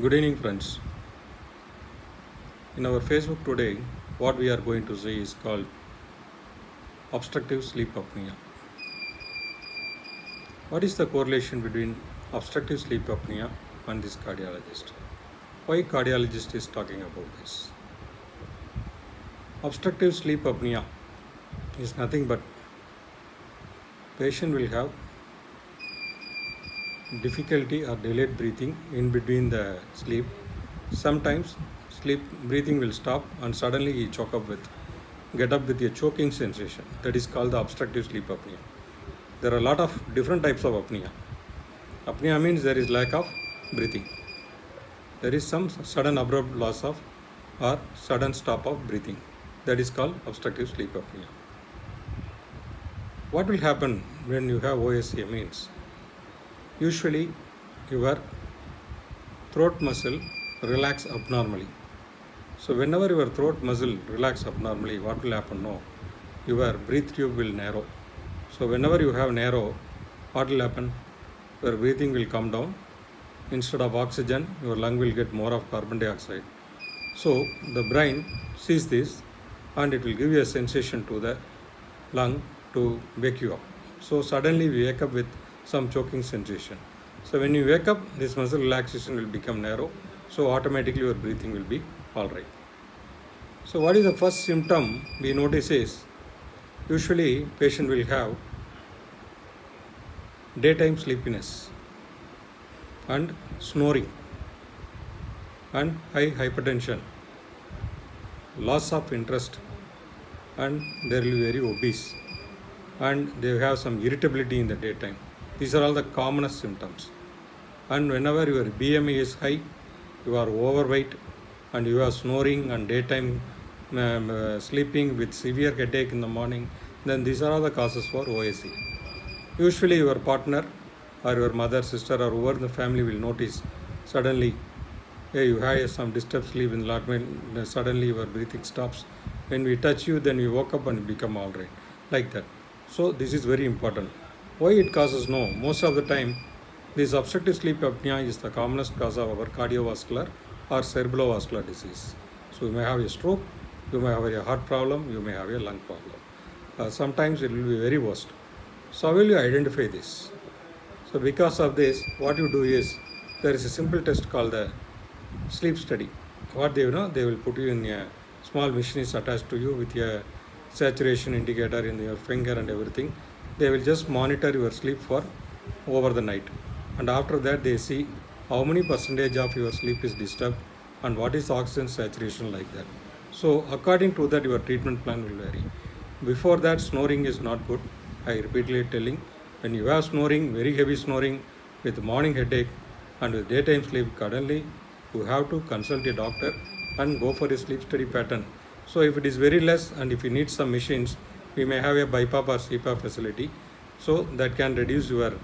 Good evening, friends. In our Facebook today, what we are going to see is called obstructive sleep apnea. What is the correlation between obstructive sleep apnea and this cardiologist? Why cardiologist is talking about this? Obstructive sleep apnea is nothing but patient will have difficulty or delayed breathing in between the sleep. Sometimes sleep breathing will stop and suddenly he get up with a choking sensation. That is called the obstructive sleep apnea. There are a lot of different types of apnea. Apnea means there is lack of breathing. There is some sudden abrupt loss of or sudden stop of breathing. That is called obstructive sleep apnea. What will happen when you have OSA means usually your throat muscle relax abnormally. So whenever your throat muscle relax abnormally, what will happen? No, your breath tube will narrow. So whenever you have narrow, what will happen? Your breathing will come down. Instead of oxygen, your lung will get more of carbon dioxide. So the brain sees this and it will give you a sensation to the lung to wake you up. So suddenly we wake up with some choking sensation. So when you wake up, this muscle relaxation will become narrow. So automatically your breathing will be all right. So what is the first symptom we notice is usually patient will have daytime sleepiness and snoring and high hypertension, loss of interest, and they will be very obese and they have some irritability in the daytime. These are all the commonest symptoms. And whenever your BMI is high, you are overweight and you are snoring and daytime sleeping with severe headache in the morning, then these are all the causes for OSA. Usually your partner or your mother, sister or whoever in the family will notice suddenly, hey, you have some disturbed sleep in the night, when suddenly your breathing stops. When we touch you, then you woke up and become all right, like that. So this is very important. Why it causes? No, most of the time this obstructive sleep apnea is the commonest cause of our cardiovascular or cerebrovascular disease. So you may have a stroke, you may have a heart problem, you may have a lung problem. Sometimes it will be very worst. So how will you identify this? So because of this, what you do is there is a simple test called the sleep study. What they will put you in a small machine is attached to you with a saturation indicator in your finger and everything. They will just monitor your sleep for over the night, and after that they see how many percentage of your sleep is disturbed and what is oxygen saturation, like that. So according to that your treatment plan will vary. Before that, snoring is not good. I repeatedly telling, when you have snoring, very heavy snoring with morning headache and with daytime sleep, suddenly you have to consult a doctor and go for a sleep study pattern. So if it is very less and if you need some machines, we may have a BiPAP or CPAP facility, so that can reduce your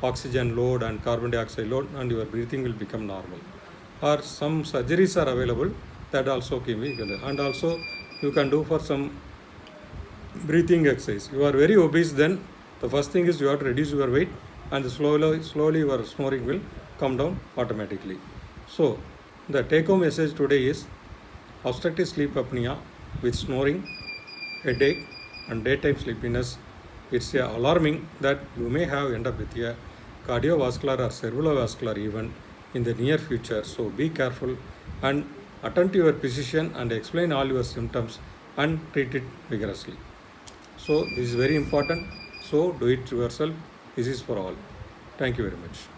oxygen load and carbon dioxide load and your breathing will become normal. Or some surgeries are available that also can be done. And also you can do for some breathing exercise. You are very obese, then the first thing is you have to reduce your weight and slowly your snoring will come down automatically. So the take home message today is obstructive sleep apnea with snoring, headache and daytime sleepiness. It's alarming that you may have end up with a cardiovascular or cerebrovascular event in the near future. So be careful and attend to your physician and explain all your symptoms and treat it vigorously. So this is very important. So do it yourself. This is for all. Thank you very much.